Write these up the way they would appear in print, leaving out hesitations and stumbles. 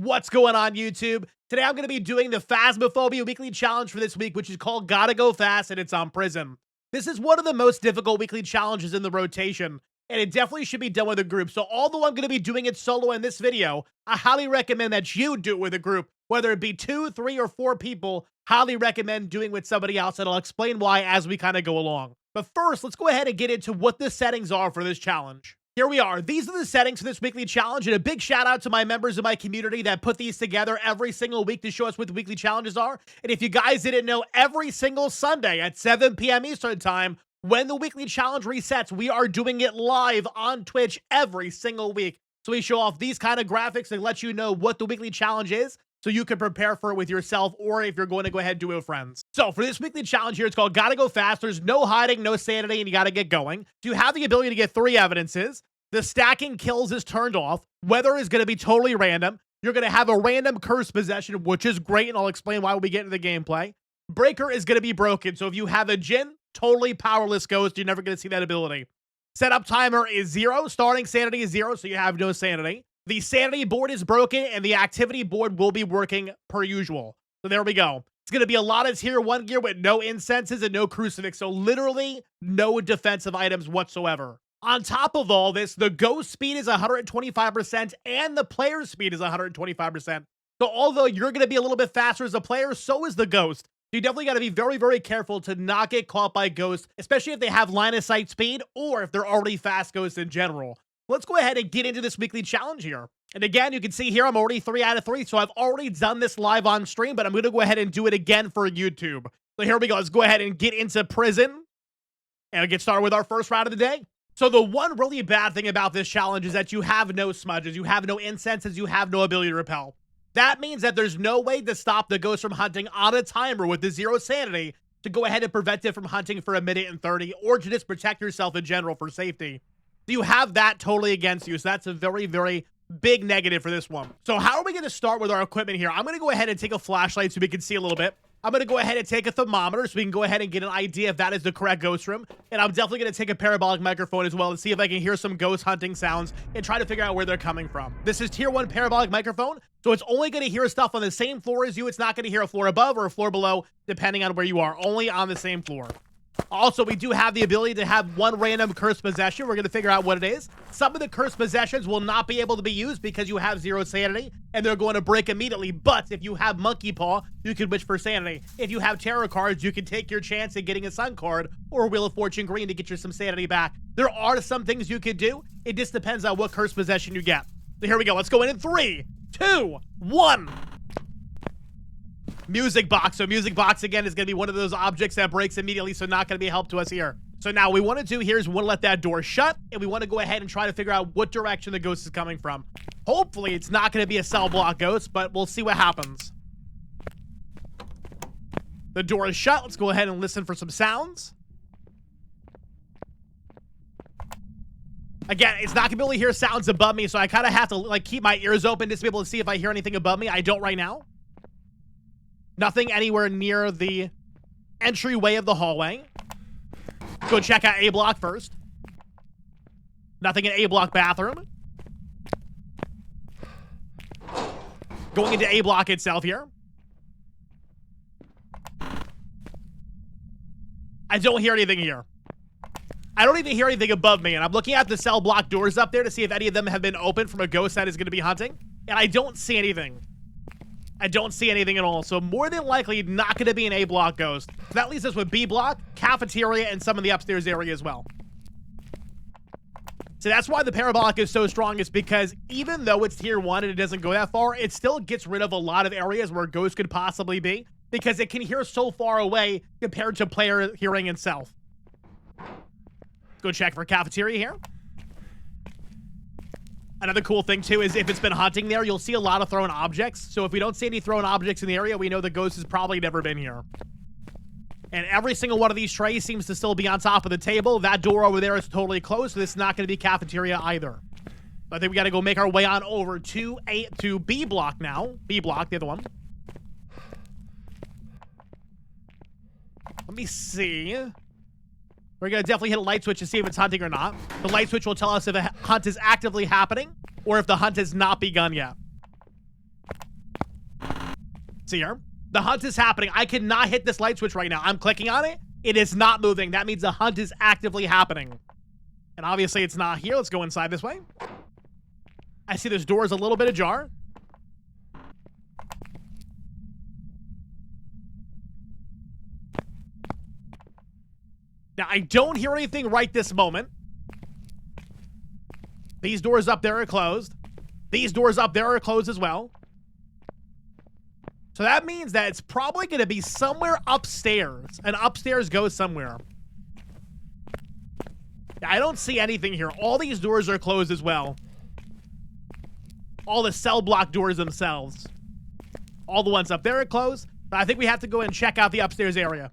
What's going on, YouTube? Today I'm going to be doing the Phasmophobia weekly challenge for this week, which is called Gotta Go Fast, and it's on Prison. This is one of the most difficult weekly challenges in the rotation, and it definitely should be done with a group. So although I'm going to be doing it solo in this video, I highly recommend that you do it with a group. Whether it be 2, 3, or 4 people, highly recommend doing with somebody else, and I'll explain why as we kind of go along. But first, let's go ahead and get into what the settings are for this challenge. Here we are. These are the settings for this weekly challenge, and a big shout out to my members of my community that put these together every single week to show us what the weekly challenges are. And if you guys didn't know, every single Sunday at 7 p.m. Eastern Time, when the weekly challenge resets, we are doing it live on Twitch every single week. So we show off these kind of graphics to let you know what the weekly challenge is, so you can prepare for it with yourself, or if you're going to go ahead and do it with friends. So for this weekly challenge here, it's called Gotta Go Fast. There's no hiding, no sanity, and you gotta get going. So you have the ability to get 3 evidences. The stacking kills is turned off. Weather is going to be totally random. You're going to have a random curse possession, which is great, and I'll explain why when we get into the gameplay. Breaker is going to be broken, so if you have a Djinn, totally powerless ghost, you're never going to see that ability. Setup timer is 0. Starting sanity is 0, so you have no sanity. The sanity board is broken, and the activity board will be working per usual. So there we go. It's going to be a lot of tier 1 gear with no incenses and no crucifix, so literally no defensive items whatsoever. On top of all this, the ghost speed is 125% and the player speed is 125%. So although you're going to be a little bit faster as a player, so is the ghost. So you definitely got to be very, very careful to not get caught by ghosts, especially if they have line of sight speed or if they're already fast ghosts in general. Let's go ahead and get into this weekly challenge here. And again, you can see here, I'm already 3 out of 3. So I've already done this live on stream, but I'm going to go ahead and do it again for YouTube. So here we go. Let's go ahead and get into prison and get started with our first round of the day. So the one really bad thing about this challenge is that you have no smudges, you have no incenses, you have no ability to repel. That means that there's no way to stop the ghost from hunting on a timer with the 0 sanity to go ahead and prevent it from hunting for 1:30, or to just protect yourself in general for safety. So you have that totally against you, so that's a very, very big negative for this one. So how are we going to start with our equipment here? I'm going to go ahead and take a flashlight so we can see a little bit. I'm going to go ahead and take a thermometer so we can go ahead and get an idea if that is the correct ghost room. And I'm definitely going to take a parabolic microphone as well to see if I can hear some ghost hunting sounds and try to figure out where they're coming from. This is tier 1 parabolic microphone, so it's only going to hear stuff on the same floor as you. It's not going to hear a floor above or a floor below, depending on where you are, only on the same floor. Also, we do have the ability to have one random cursed possession. We're going to figure out what it is. Some of the cursed possessions will not be able to be used because you have 0 sanity, and they're going to break immediately. But if you have Monkey Paw, you can wish for sanity. If you have Tarot cards, you can take your chance at getting a Sun card or Wheel of Fortune Green to get your some sanity back. There are some things you could do. It just depends on what cursed possession you get. So here we go. Let's go in 3, 2, 1. Music box. So music box again is going to be one of those objects that breaks immediately, so not going to be a help to us here. So now we want to do here is we want to let that door shut, and we want to go ahead and try to figure out what direction the ghost is coming from. Hopefully it's not going to be a cell block ghost, but we'll see what happens. The door is shut. Let's go ahead and listen for some sounds. Again, it's not going to be able to hear sounds above me, so I kind of have to like keep my ears open just to be able to see if I hear anything above me. I don't right now. Nothing anywhere near the entryway of the hallway. Go check out A block first. Nothing in A block bathroom. Going into A block itself here. I don't hear anything here. I don't even hear anything above me, and I'm looking at the cell block doors up there to see if any of them have been opened from a ghost that is going to be hunting, and I don't see anything. I don't see anything at all, so more than likely not going to be an A block ghost. So that leaves us with B block, cafeteria, and some of the upstairs area as well. So that's why the parabolic is so strong, is because even though it's tier 1 and it doesn't go that far, it still gets rid of a lot of areas where ghosts could possibly be, because it can hear so far away compared to player hearing itself. Go check for cafeteria here. Another cool thing, too, is if it's been hunting there, you'll see a lot of thrown objects. So if we don't see any thrown objects in the area, we know the ghost has probably never been here. And every single one of these trays seems to still be on top of the table. That door over there is totally closed, so this is not going to be cafeteria either. I think we got to go make our way on over to B block now. B block, the other one. Let me see. We're going to definitely hit a light switch to see if it's hunting or not. The light switch will tell us if a hunt is actively happening or if the hunt has not begun yet. See here? The hunt is happening. I cannot hit this light switch right now. I'm clicking on it. It is not moving. That means the hunt is actively happening. And obviously it's not here. Let's go inside this way. I see this door is a little bit ajar. Now, I don't hear anything right this moment. These doors up there are closed. These doors up there are closed as well. So that means that it's probably going to be somewhere upstairs. An upstairs ghost somewhere. I don't see anything here. All these doors are closed as well. All the cell block doors themselves. All the ones up there are closed. But I think we have to go and check out the upstairs area.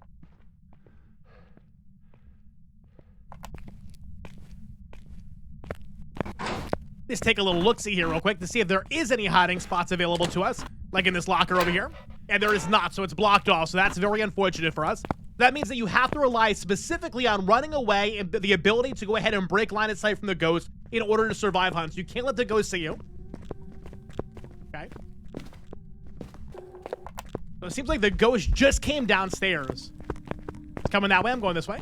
Let's take a little look-see here real quick to see if there is any hiding spots available to us, like in this locker over here. And there is not, so it's blocked off, so that's very unfortunate for us. That means that you have to rely specifically on running away and the ability to go ahead and break line of sight from the ghost in order to survive hunts. You can't let the ghost see you. Okay. So it seems like the ghost just came downstairs. It's coming that way. I'm going this way.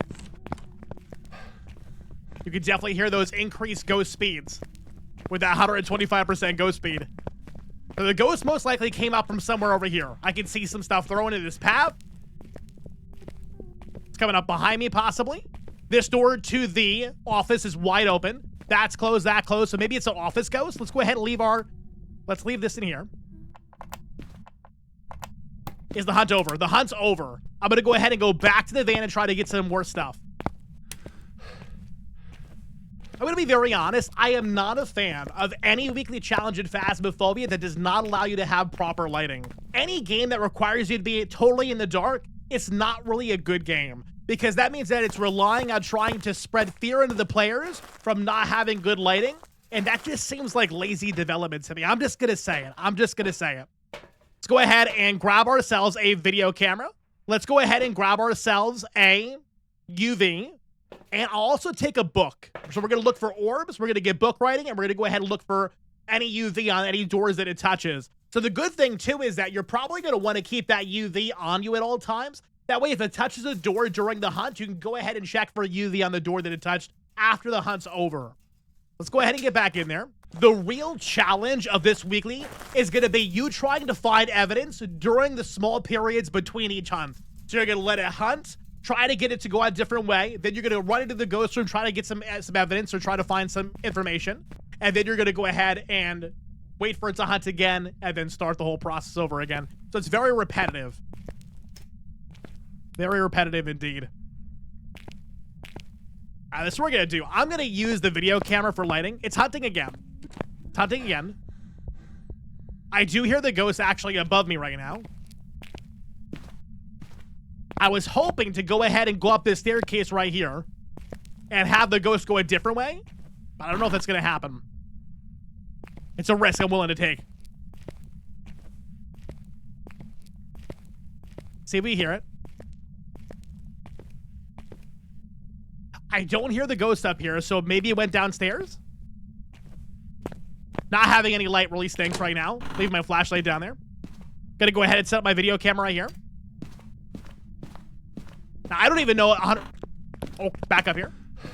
You can definitely hear those increased ghost speeds with that 125% ghost speed. So the ghost most likely came up from somewhere over here. I can see some stuff thrown in this path. It's coming up behind me, possibly. This door to the office is wide open. That's closed, that closed. So maybe it's an office ghost. Let's go ahead and leave let's leave this in here. Is the hunt over? The hunt's over. I'm going to go ahead and go back to the van and try to get some more stuff. I'm going to be very honest. I am not a fan of any weekly challenge in Phasmophobia that does not allow you to have proper lighting. Any game that requires you to be totally in the dark, it's not really a good game, because that means that it's relying on trying to spread fear into the players from not having good lighting, and that just seems like lazy development to me. I'm just going to say it. I'm just going to say it. Let's go ahead and grab ourselves a video camera. Let's go ahead and grab ourselves a UV. And I'll also take a book. So we're going to look for orbs, we're going to get book writing, and we're going to go ahead and look for any UV on any doors that it touches. So the good thing, too, is that you're probably going to want to keep that UV on you at all times. That way, if it touches a door during the hunt, you can go ahead and check for UV on the door that it touched after the hunt's over. Let's go ahead and get back in there. The real challenge of this weekly is going to be you trying to find evidence during the small periods between each hunt. So you're going to let it hunt, try to get it to go a different way. Then you're going to run into the ghost room, try to get some evidence or try to find some information. And then you're going to go ahead and wait for it to hunt again and then start the whole process over again. So it's very repetitive. Very repetitive indeed. This is what we're going to do. I'm going to use the video camera for lighting. It's hunting again. It's hunting again. I do hear the ghost actually above me right now. I was hoping to go ahead and go up this staircase right here and have the ghost go a different way, but I don't know if that's going to happen. It's a risk I'm willing to take. See if we hear it. I don't hear the ghost up here, so maybe it went downstairs. Not having any light really stinks right now. Leave my flashlight down there. Gonna go ahead and set up my video camera right here. Now, I don't even know 100... Oh, back up here. I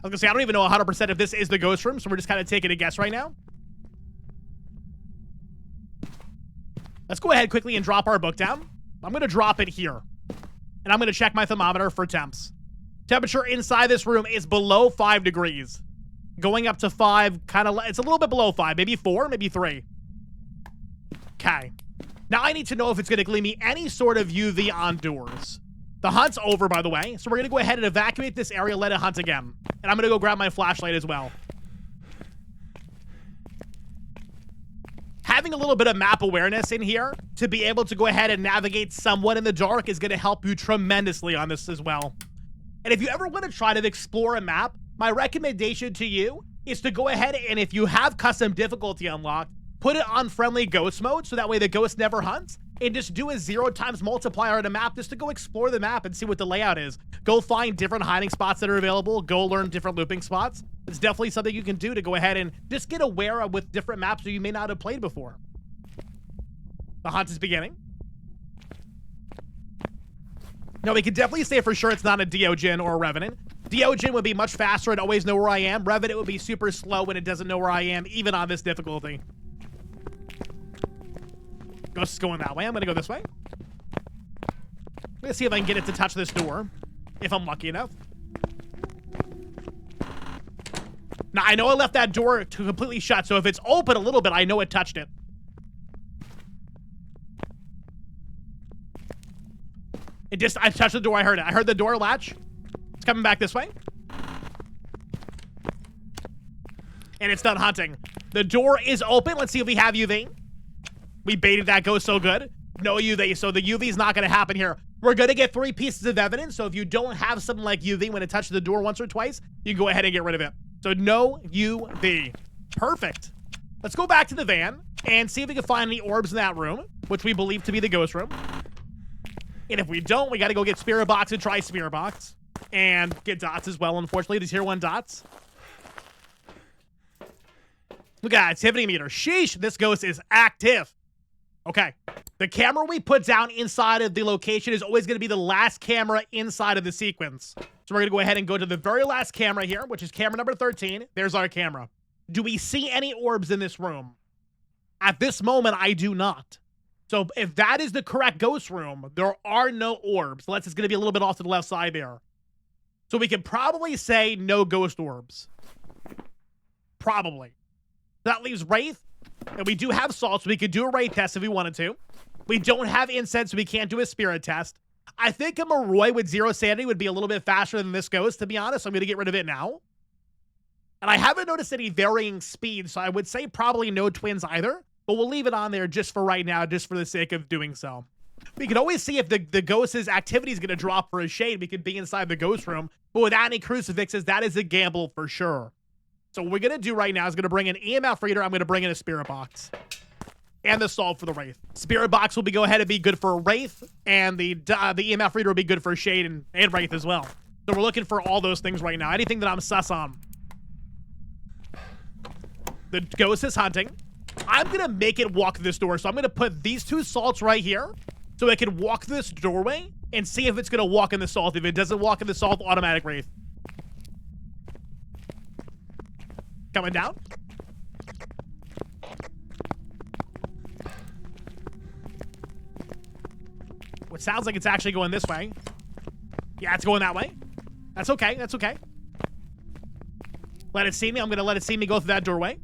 was gonna say, I don't even know 100% if this is the ghost room, so we're just kind of taking a guess right now. Let's go ahead quickly and drop our book down. I'm gonna drop it here. And I'm gonna check my thermometer for temps. Temperature inside this room is below 5 degrees. Going up to 5, kind of, it's a little bit below 5, maybe 4, maybe 3. Okay. Now I need to know if it's going to gleam me any sort of UV on doors. The hunt's over, by the way, so we're going to go ahead and evacuate this area, let it hunt again. And I'm going to go grab my flashlight as well. Having a little bit of map awareness in here to be able to go ahead and navigate somewhat in the dark is going to help you tremendously on this as well. And if you ever want to try to explore a map, my recommendation to you is to go ahead and, if you have custom difficulty unlocked, put it on friendly ghost mode so that way the ghost never hunts, and just do a 0 times multiplier on a map just to go explore the map and see what the layout is. Go find different hiding spots that are available. Go learn different looping spots. It's definitely something you can do to go ahead and just get aware of with different maps that you may not have played before. The hunt is beginning. No, we can definitely say for sure it's not a Deogen or a Revenant. Deogen would be much faster and always know where I am. Revenant would be super slow when it doesn't know where I am, even on this difficulty. Ghost is going that way. I'm gonna go this way. I'm gonna see if I can get it to touch this door, if I'm lucky enough. Now, I know I left that door to completely shut, so if it's open a little bit, I know it touched it. I touched the door, I heard it. I heard the door latch. It's coming back this way. And it's done hunting. The door is open. Let's see if we have UV. We baited that ghost so good. No UV, so the UV is not going to happen here. We're going to get 3 pieces of evidence, so if you don't have something like UV when it touches the door once or twice, you can go ahead and get rid of it. So no UV. Perfect. Let's go back to the van and see if we can find any orbs in that room, which we believe to be the ghost room. And if we don't, we got to go get Spirit Box and try Spirit Box. And get dots as well, unfortunately. The tier 1 dots. Look at that activity meter. Sheesh, this ghost is active. Okay. The camera we put down inside of the location is always going to be the last camera inside of the sequence. So we're going to go ahead and go to the very last camera here, which is camera number 13. There's our camera. Do we see any orbs in this room? At this moment, I do not. So if that is the correct ghost room, there are no orbs. Unless it's going to be a little bit off to the left side there. So we can probably say no ghost orbs. Probably. That leaves Wraith. And we do have Salt, so we could do a Wraith test if we wanted to. We don't have Incense, so we can't do a Spirit test. I think a Moroi with 0 sanity would be a little bit faster than this ghost, to be honest. I'm going to get rid of it now. And I haven't noticed any varying speed, so I would say probably no twins either. But we'll leave it on there just for right now, just for the sake of doing so. We can always see if the ghost's activity is going to drop for a shade. We could be inside the ghost room. But without any crucifixes, that is a gamble for sure. So what we're going to do right now is going to bring an EMF reader. I'm going to bring in a Spirit Box. And the Salt for the Wraith. Spirit Box will go ahead and be good for Wraith. And the EMF reader will be good for Shade and Wraith as well. So we're looking for all those things right now. Anything that I'm sus on. The ghost is hunting. I'm going to make it walk this door. So I'm going to put these 2 salts right here. So it can walk this doorway and see if it's going to walk in the salt. If it doesn't walk in the salt, automatic Wraith. Coming down. Which sounds like it's actually going this way. Yeah, it's going that way. That's okay. That's okay. Let it see me. I'm going to let it see me go through that doorway.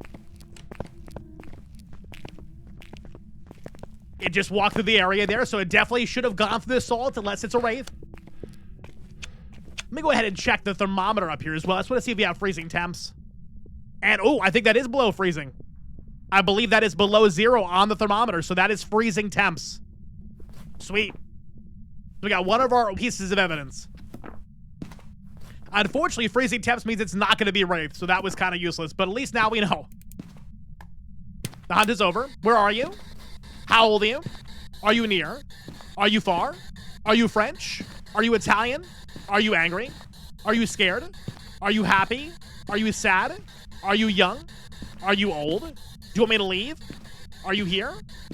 It just walked through the area there, so it definitely should have gone through the salt unless it's a Wraith. Let me go ahead and check the thermometer up here as well. I just want to see if we have freezing temps. And, oh, I think that is below freezing. I believe that is below 0 on the thermometer, so that is freezing temps. Sweet. We got one of our pieces of evidence. Unfortunately, freezing temps means it's not going to be Wraith, so that was kind of useless, but at least now we know. The hunt is over. Where are you? How old are you? Are you near? Are you far? Are you French? Are you Italian? Are you angry? Are you scared? Are you happy? Are you sad? Are you young? Are you old? Do you want me to leave? Are you here?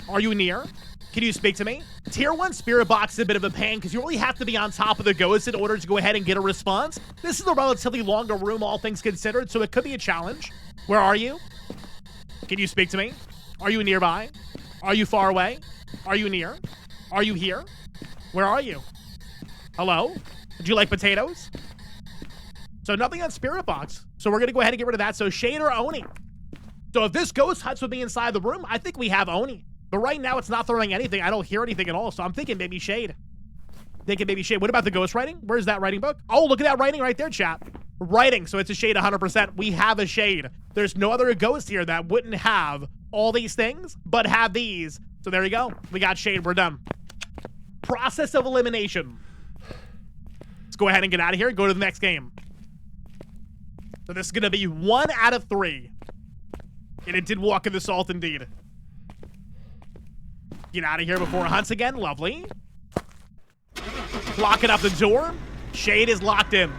Are you near? Can you speak to me? Tier 1 Spirit Box is a bit of a pain because you really have to be on top of the ghost in order to go ahead and get a response. This is a relatively longer room, all things considered, so it could be a challenge. Where are you? Can you speak to me? Are you nearby? Are you far away? Are you near? Are you here? Where are you? Hello? Would you like potatoes? So nothing on Spirit Box. So we're going to go ahead and get rid of that. So Shade or Oni. So if this ghost hunts with me inside the room, I think we have Oni. But right now it's not throwing anything. I don't hear anything at all. So I'm thinking maybe Shade. Thinking maybe Shade. What about the ghost writing? Where's that writing book? Oh, look at that writing right there, chat. Writing. So it's a Shade 100%. We have a Shade. There's no other ghost here that wouldn't have all these things, but have these. So there you go. We got Shade. We're done. Process of elimination. Let's go ahead and get out of here and go to the next game. So this is going to be 1 out of 3. And it did walk in the salt indeed. Get out of here before it hunts again. Lovely. Locking up the door. Shade is locked in.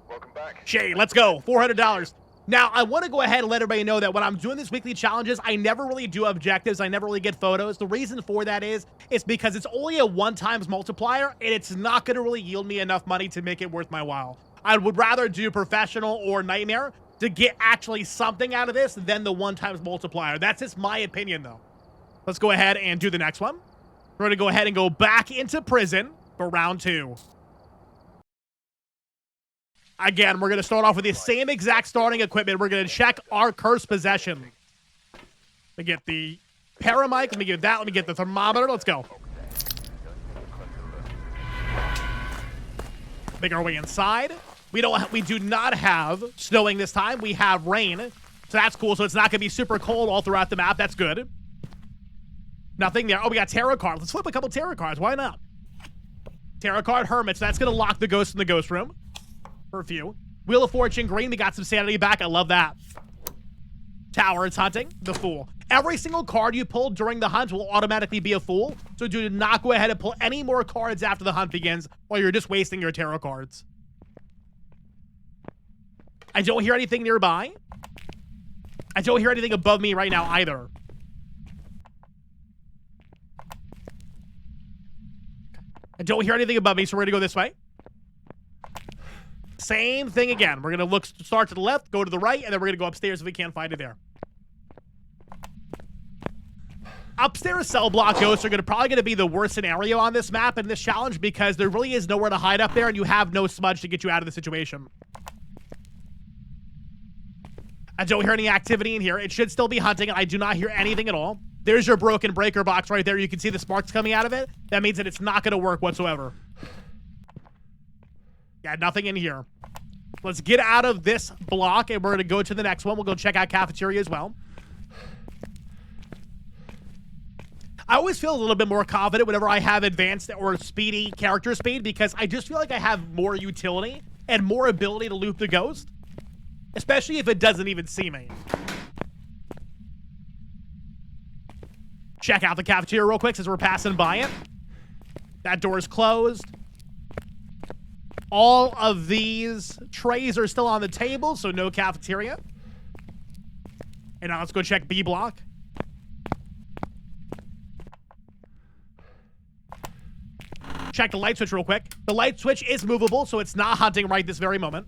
Welcome back. Shade, let's go. $400. Now, I want to go ahead and let everybody know that when I'm doing these weekly challenges, I never really do objectives. I never really get photos. The reason for that is because it's only a 1x multiplier, and it's not going to really yield me enough money to make it worth my while. I would rather do professional or nightmare to get actually something out of this than the 1x multiplier. That's just my opinion, though. Let's go ahead and do the next one. We're going to go ahead and go back into prison for round 2. Again, we're going to start off with the same exact starting equipment. We're going to check our cursed possession. Let me get the paramic. Let me get that. Let me get the thermometer. Let's go. Make our way inside. We do not have snowing this time. We have rain. So that's cool. So it's not going to be super cold all throughout the map. That's good. Nothing there. Oh, we got tarot cards. Let's flip a couple tarot cards. Why not? Tarot card hermits. That's going to lock the ghost in the ghost room. For a few. Wheel of Fortune green. We got some sanity back. I love that. Tower. It's hunting. The Fool. Every single card you pull during the hunt will automatically be a Fool. So do not go ahead and pull any more cards after the hunt begins, or you're just wasting your tarot cards. I don't hear anything nearby. I don't hear anything above me right now either. I don't hear anything above me, so we're gonna go this way. Same thing again. We're gonna start to the left, go to the right, and then we're gonna go upstairs if we can't find it there. Upstairs cell block ghosts are probably gonna be the worst scenario on this map and this challenge because there really is nowhere to hide up there and you have no smudge to get you out of the situation. I don't hear any activity in here. It should still be hunting, and I do not hear anything at all. There's your broken breaker box right there. You can see the sparks coming out of it. That means that it's not gonna work whatsoever. Yeah, nothing in here. Let's get out of this block, and we're going to go to the next one. We'll go check out cafeteria as well. I always feel a little bit more confident whenever I have advanced or speedy character speed because I just feel like I have more utility and more ability to loop the ghost, especially if it doesn't even see me. Check out the cafeteria real quick since we're passing by it. That door is closed. All of these trays are still on the table, so no cafeteria. And now let's go check B block. Check the light switch real quick. The light switch is movable, so it's not hunting right this very moment.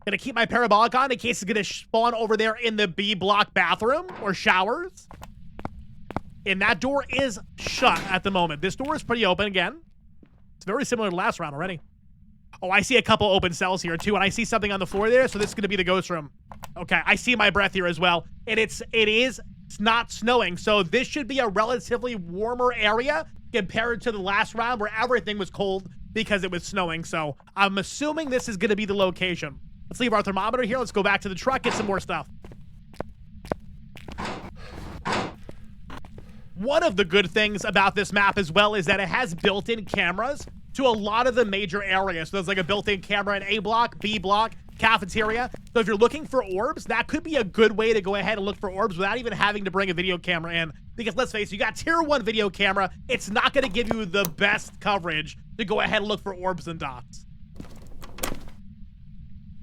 Gonna keep my parabolic on in case it's gonna spawn over there in the B block bathroom or showers. And that door is shut at the moment. This door is pretty open again. It's very similar to last round already. Oh, I see a couple open cells here too, and I see something on the floor there, so this is gonna be the ghost room. Okay, I see my breath here as well. And it's not snowing, so this should be a relatively warmer area compared to the last round where everything was cold because it was snowing. So I'm assuming this is gonna be the location. Let's leave our thermometer here. Let's go back to the truck, get some more stuff. One of the good things about this map as well is that it has built-in cameras to a lot of the major areas. So there's like a built-in camera in A block, B block, cafeteria. So if you're looking for orbs, that could be a good way to go ahead and look for orbs without even having to bring a video camera in. Because let's face it, you got tier 1 video camera. It's not going to give you the best coverage to go ahead and look for orbs and dots.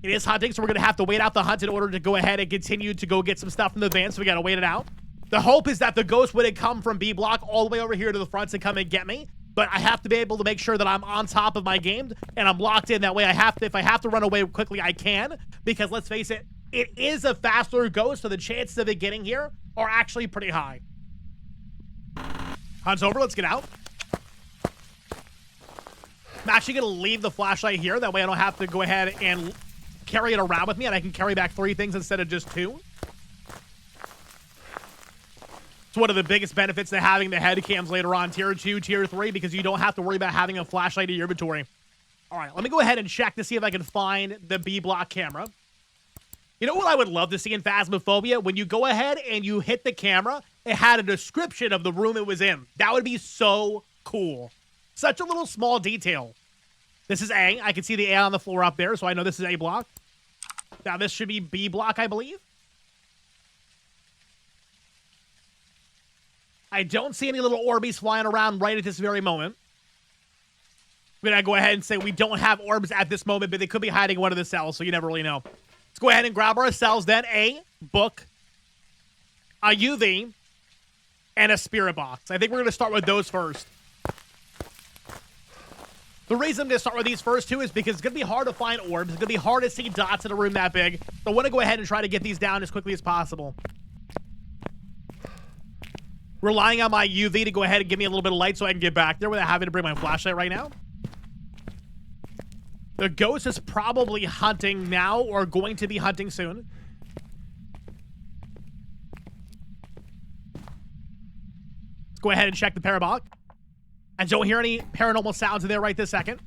It is hunting, so we're going to have to wait out the hunt in order to go ahead and continue to go get some stuff from the van, so we got to wait it out. The hope is that the ghost wouldn't come from B block all the way over here to the front to come and get me, but I have to be able to make sure that I'm on top of my game and I'm locked in. That way if I have to run away quickly, I can, because let's face it, it is a faster ghost, so the chances of it getting here are actually pretty high. Hunt's over, let's get out. I'm actually going to leave the flashlight here, that way I don't have to go ahead and carry it around with me, and I can carry back 3 things instead of just 2. It's one of the biggest benefits to having the head cams later on, tier 2, tier 3, because you don't have to worry about having a flashlight in your inventory. All right, let me go ahead and check to see if I can find the B block camera. You know what I would love to see in Phasmophobia? When you go ahead and you hit the camera, it had a description of the room it was in. That would be so cool. Such a little small detail. This is A. I can see the A on the floor up there, so I know this is A block. Now, this should be B block, I believe. I don't see any little Orbeez flying around right at this very moment. I'm going to go ahead and say we don't have orbs at this moment, but they could be hiding in one of the cells, so you never really know. go ahead and grab ourselves then a book, a UV, and a spirit box. I think we're going to start with those first. The reason I'm going to start with these first two is because it's going to be hard to find orbs. It's going to be hard to see dots in a room that big. So I want to go ahead and try to get these down as quickly as possible. Relying on my UV to go ahead and give me a little bit of light so I can get back there without having to bring my flashlight right now. The ghost is probably hunting now or going to be hunting soon. Let's go ahead and check the parabolic. I don't hear any paranormal sounds in there right this second.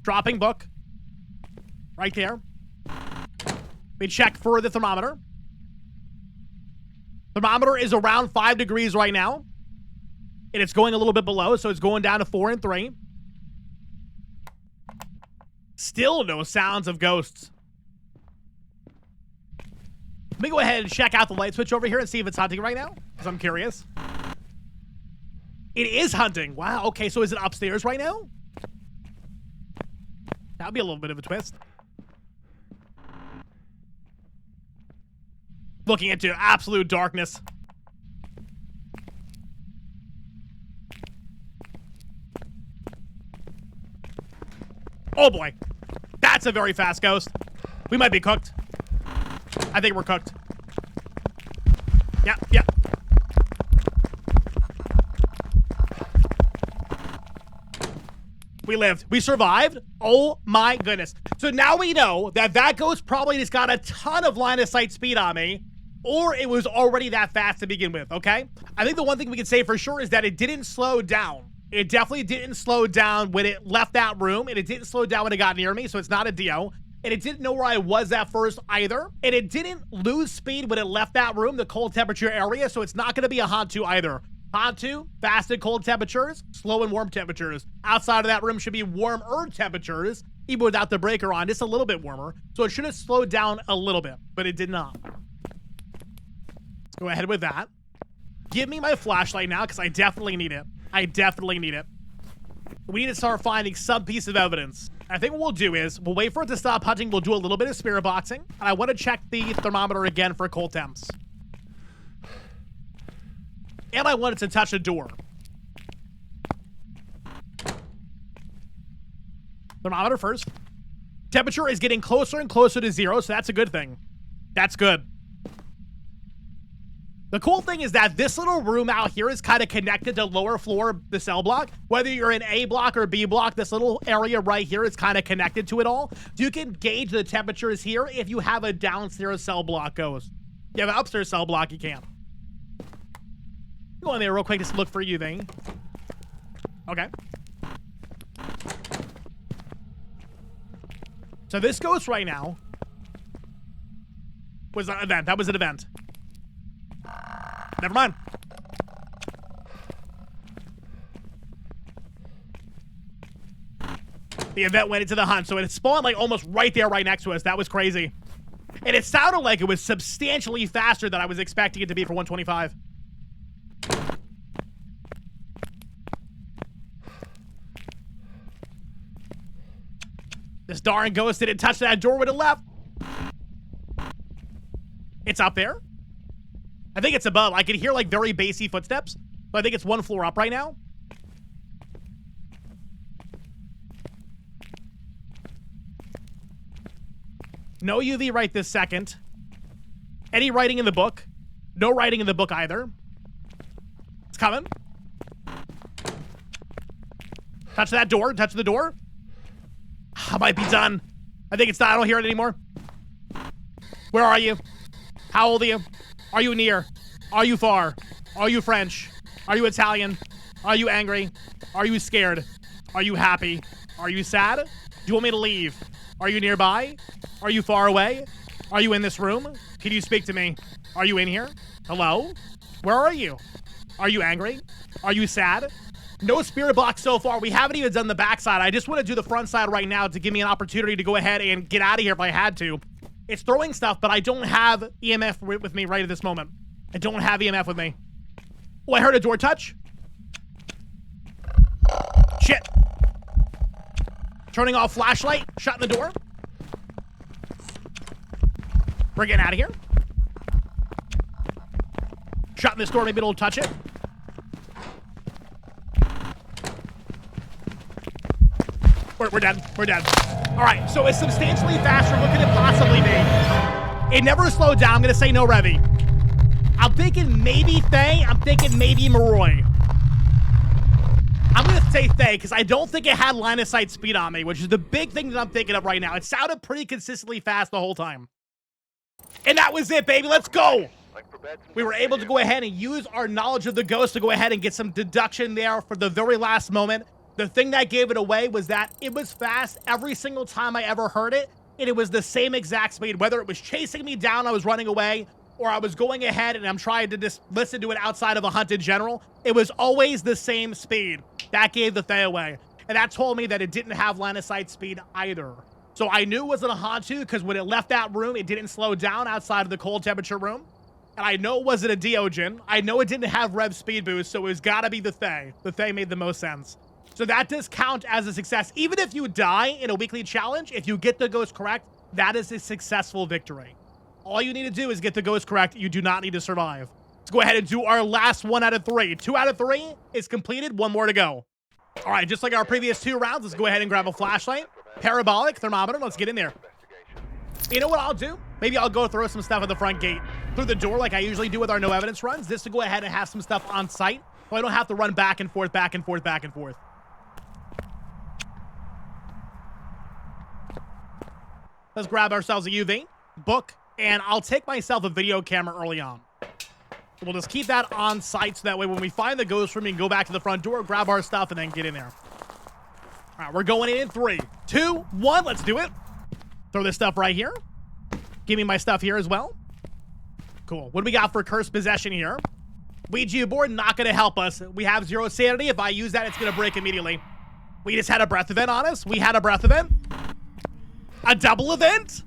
Dropping book. Right there. We check for the thermometer. Thermometer is around 5 degrees right now. And it's going a little bit below, so it's going down to 4 and 3. Still no sounds of ghosts. Let me go ahead and check out the light switch over here and see if it's hunting right now, because I'm curious. It is hunting. Wow, okay, so is it upstairs right now? That would be a little bit of a twist. Looking into absolute darkness. Oh boy. That's a very fast ghost. We might be cooked. I think we're cooked. Yep, yep. We lived. We survived. Oh my goodness. So now we know that that ghost probably just got a ton of line of sight speed on me, or it was already that fast to begin with, okay? I think the one thing we can say for sure is that it didn't slow down. It definitely didn't slow down when it left that room, and it didn't slow down when it got near me, so it's not a Dio. And it didn't know where I was at first either. And it didn't lose speed when it left that room, the cold temperature area, so it's not going to be a Hantu either. Hantu, fast and cold temperatures, slow and warm temperatures. Outside of that room should be warmer temperatures, even without the breaker on, just a little bit warmer. So it should have slowed down a little bit, but it did not. Let's go ahead with that. Give me my flashlight now, because I definitely need it. I definitely need it. We need to start finding some piece of evidence. I think what we'll do is, we'll wait for it to stop hunting, we'll do a little bit of spirit boxing, and I want to check the thermometer again for cold temps. And I wanted to touch a door. Thermometer first. Temperature is getting closer and closer to 0, so that's a good thing. That's good. The cool thing is that this little room out here is kind of connected to lower floor, the cell block. Whether you're in A block or B block, this little area right here is kind of connected to it all. You can gauge the temperatures here if you have a downstairs cell block goes. You have an upstairs cell block, you can't. Go in there real quick, just look for you thing. Okay. So this ghost right now was an event. That was an event. Never mind. The event went into the hunt, so it spawned like almost right there, right next to us. That was crazy. And it sounded like it was substantially faster than I was expecting it to be for 125. This darn ghost didn't touch that door with it left. It's up there. I think it's above. I can hear like very bassy footsteps. So I think it's one floor up right now. No UV right this second. Any writing in the book? No writing in the book either. It's coming. Touch that door. Touch the door. I might be done. I think it's done. I don't hear it anymore. Where are you? How old are you? Are you near? Are you far? Are you French? Are you Italian? Are you angry? Are you scared? Are you happy? Are you sad? Do you want me to leave? Are you nearby? Are you far away? Are you in this room? Can you speak to me? Are you in here? Hello? Where are you? Are you angry? Are you sad? No spirit box so far. We haven't even done the backside. I just want to do the front side right now to give me an opportunity to go ahead and get out of here if I had to. It's throwing stuff, but I don't have EMF with me right at this moment. I don't have EMF with me. Oh, I heard a door touch. Shit. Turning off flashlight. Shutting the door. We're getting out of here. Shutting this door, maybe it'll touch it. We're dead. We're dead. All right, so it's substantially faster. What could it possibly be? It never slowed down. I'm going to say no Revy. I'm thinking maybe Thay. I'm thinking maybe Maroi. I'm going to say Thay because I don't think it had line of sight speed on me, which is the big thing that I'm thinking of right now. It sounded pretty consistently fast the whole time. And that was it, baby. Let's go. We were able to go ahead and use our knowledge of the ghost to go ahead and get some deduction there for the very last moment. The thing that gave it away was that it was fast every single time I ever heard it, and it was the same exact speed, whether it was chasing me down, I was running away, or I was going ahead and I'm trying to just listen to it outside of a hunt in general. It was always the same speed. That gave the Thay away. And that told me that it didn't have line of sight speed either. So I knew it wasn't a Hantu because when it left that room, it didn't slow down outside of the cold temperature room. And I know it wasn't a Deogen. I know it didn't have rev speed boost, so it was gotta be the Thay. The Thay made the most sense. So that does count as a success. Even if you die in a weekly challenge, if you get the ghost correct, that is a successful victory. All you need to do is get the ghost correct. You do not need to survive. Let's go ahead and do our last 1 out of 3. 2 out of 3 is completed. 1 more to go. All right, just like our previous 2 rounds, let's go ahead and grab a flashlight, parabolic, thermometer. Let's get in there. You know what I'll do? Maybe I'll go throw some stuff at the front gate through the door like I usually do with our no evidence runs, just to go ahead and have some stuff on site so I don't have to run back and forth, back and forth, back and forth. Let's grab ourselves a UV, book, and I'll take myself a video camera early on. We'll just keep that on site so that way when we find the ghost room, we can go back to the front door, grab our stuff, and then get in there. All right, we're going in 3, 2, 1. Let's do it. Throw this stuff right here. Give me my stuff here as well. Cool. What do we got for cursed possession here? Ouija board, not going to help us. We have 0 sanity. If I use that, it's going to break immediately. We just had a breath event on us. We had a breath event. A double event?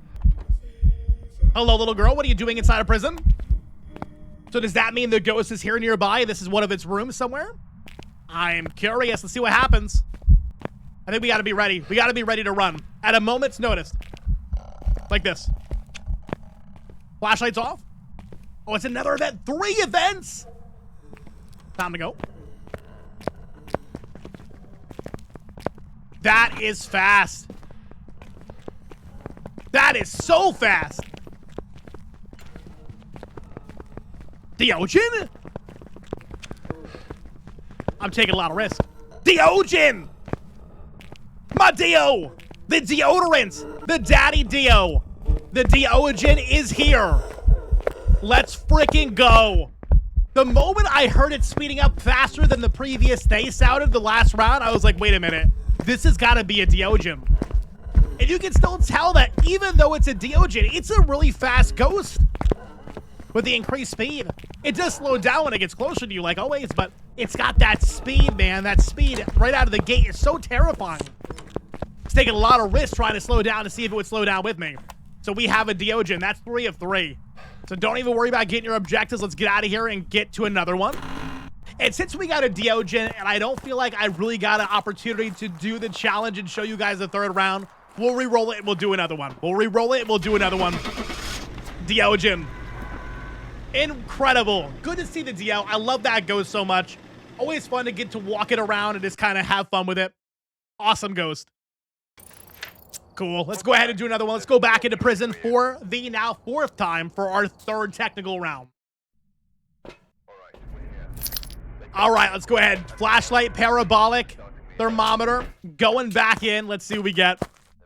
Hello, little girl. What are you doing inside a prison? So does that mean the ghost is here nearby? This is one of its rooms somewhere? I'm curious. Let's see what happens. I think we got to be ready. We got to be ready to run at a moment's notice. Like this. Flashlights off. Oh, it's another event. 3 events. Time to go. That is fast. That is so fast. Deogen? I'm taking a lot of risk. Deogen! My Deo! The deodorant! The daddy Deo! The Deogen is here! Let's freaking go! The moment I heard it speeding up faster than the previous day sounded the last round, I was like, wait a minute. This has got to be a Deogen. And you can still tell that even though it's a Deogen, it's a really fast ghost. With the increased speed. It does slow down when it gets closer to you, like always, but it's got that speed, man. That speed right out of the gate is so terrifying. It's taking a lot of risk trying to slow down to see if it would slow down with me. So we have a Deogen. That's 3 of 3. So don't even worry about getting your objectives. Let's get out of here and get to another one. And since we got a Deogen, and I don't feel like I really got an opportunity to do the challenge and show you guys the 3rd round, we'll re-roll it and we'll do another one. We'll re-roll it and we'll do another one. Deogen. Incredible. Good to see the DL. I love that ghost so much. Always fun to get to walk it around and just kind of have fun with it. Awesome ghost. Cool. Let's go ahead and do another one. Let's go back into prison for the now 4th time for our 3rd technical round. All right, let's go ahead. Flashlight, parabolic, thermometer, going back in. Let's see what we get.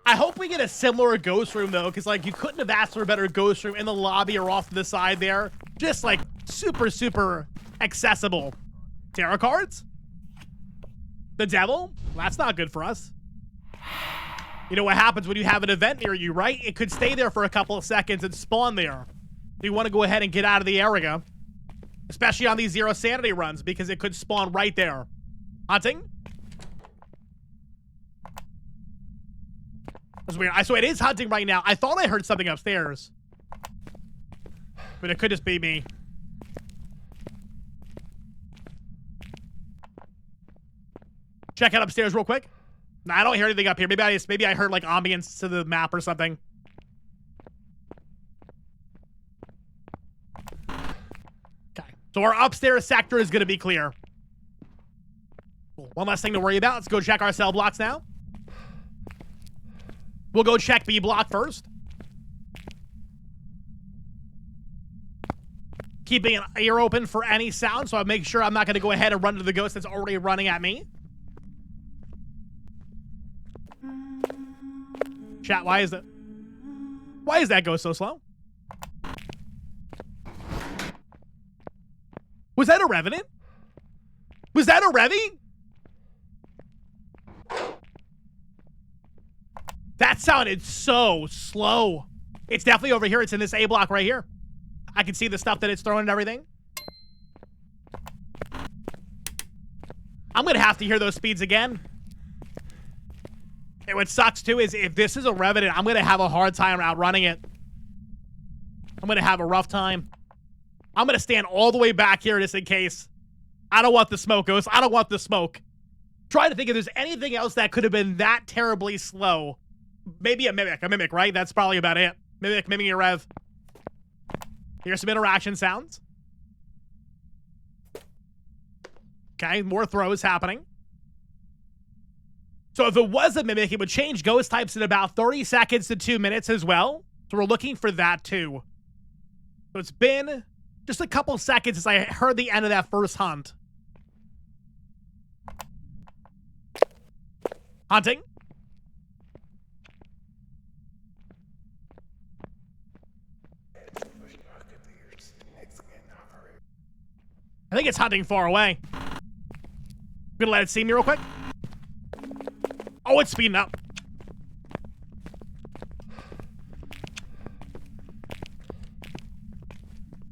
I hope we get a similar ghost room, though, because, like, you couldn't have asked for a better ghost room in the lobby or off to the side there. Just, like, super, super accessible. Tarot cards? The devil? Well, that's not good for us. You know what happens when you have an event near you, right? It could stay there for a couple of seconds and spawn there. You want to go ahead and get out of the area. Especially on these 0 sanity runs, because it could spawn right there. Hunting? That's weird. So it is hunting right now. I thought I heard something upstairs. But it could just be me. Check out upstairs real quick. Nah, I don't hear anything up here. Maybe I heard like ambience to the map or something. So our upstairs sector is going to be clear. One less thing to worry about. Let's go check our cell blocks now. We'll go check B block first. Keeping an ear open for any sound, so I make sure I'm not going to go ahead and run to the ghost that's already running at me. Chat, why is that ghost so slow? Was that a revenant? Was that a Revy? That sounded so slow. It's definitely over here. It's in this A block right here. I can see the stuff that it's throwing and everything. I'm going to have to hear those speeds again. And what sucks, too, is if this is a Revenant, I'm going to have a hard time outrunning it. I'm going to have a rough time. I'm going to stand all the way back here just in case. I don't want the smoke, Ghost. I don't want the smoke. Trying to think if there's anything else that could have been that terribly slow. Maybe a mimic, right? That's probably about it. Mimicking a rev. Here's some interaction sounds. Okay, more throws happening. So if it was a mimic, it would change ghost types in about 30 seconds to 2 minutes as well. So we're looking for that too. So it's been just a couple seconds since I heard the end of that first hunt. Hunting. I think it's hunting far away. I'm gonna let it see me real quick. Oh, it's speeding up.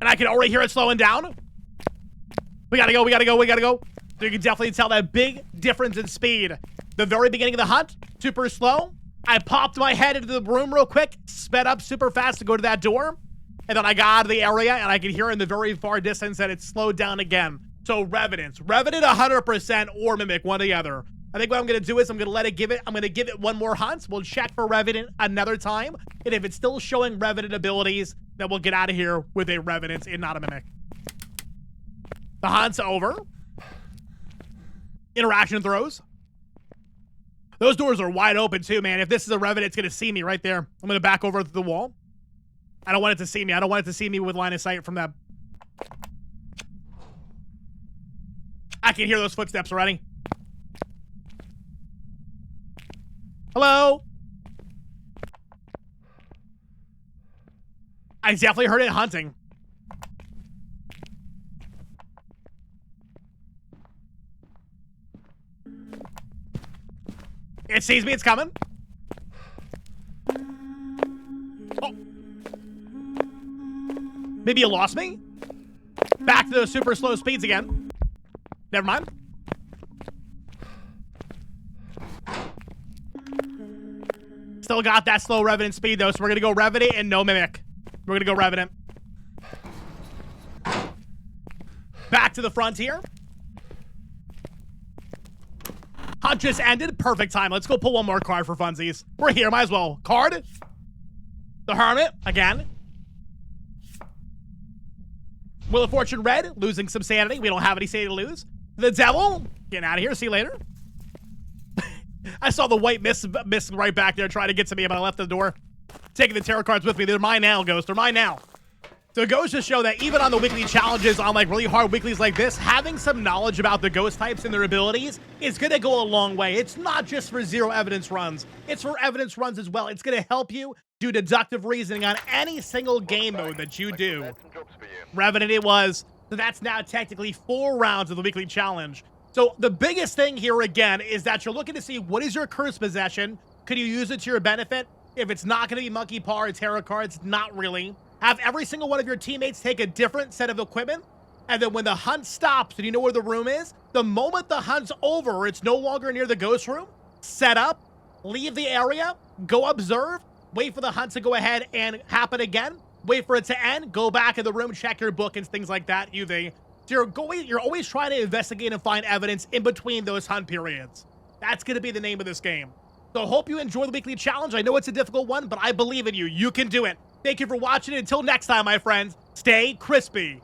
And I can already hear it slowing down. We gotta go, we gotta go, we gotta go. So you can definitely tell that big difference in speed. The very beginning of the hunt, super slow. I popped my head into the room real quick, sped up super fast to go to that door. And then I got out of the area and I could hear in the very far distance that it slowed down again. So Revenant 100% or Mimic, one or the other. I think what I'm gonna do is I'm gonna give it one more hunt. We'll check for Revenant another time. And if it's still showing Revenant abilities, then we'll get out of here with a Revenant and not a Mimic. The hunt's over. Interaction throws. Those doors are wide open too, man. If this is a Revenant, it's gonna see me right there. I'm gonna back over to the wall. I don't want it to see me. I don't want it to see me with line of sight from that. I can hear those footsteps already. Hello? I definitely heard it hunting. It sees me. It's coming. Oh. Maybe you lost me? Back to those super slow speeds again. Never mind. Still got that slow Revenant speed though, so we're gonna go Revenant and no Mimic. We're gonna go Revenant. Back to the frontier. Hunt just ended. Perfect time. Let's go pull one more card for funsies. We're here. Might as well. Card. The Hermit. Again. Wheel of Fortune red. Losing some sanity. We don't have any sanity to lose. The Devil. Getting out of here. See you later. I saw the white mist right back there trying to get to me, but I left the door. Taking the tarot cards with me. They're mine now, Ghost. They're mine now. So it goes to show that even on the weekly challenges, on like really hard weeklies like this, having some knowledge about the ghost types and their abilities is going to go a long way. It's not just for zero evidence runs. It's for evidence runs as well. It's going to help you do deductive reasoning on any single game mode that you do. Revenant it was. So that's now technically 4 rounds of the weekly challenge. So the biggest thing here again is that you're looking to see what is your curse possession. Could you use it to your benefit? If it's not going to be Monkey Paw or Tarot cards, not really. Have every single one of your teammates take a different set of equipment. And then when the hunt stops and you know where the room is, the moment the hunt's over, it's no longer near the ghost room, set up, leave the area, go observe, wait for the hunt to go ahead and happen again, wait for it to end, go back in the room, check your book and things like that, UV. So you're always trying to investigate and find evidence in between those hunt periods. That's going to be the name of this game. So hope you enjoy the weekly challenge. I know it's a difficult one, but I believe in you. You can do it. Thank you for watching. Until next time, my friends, stay crispy.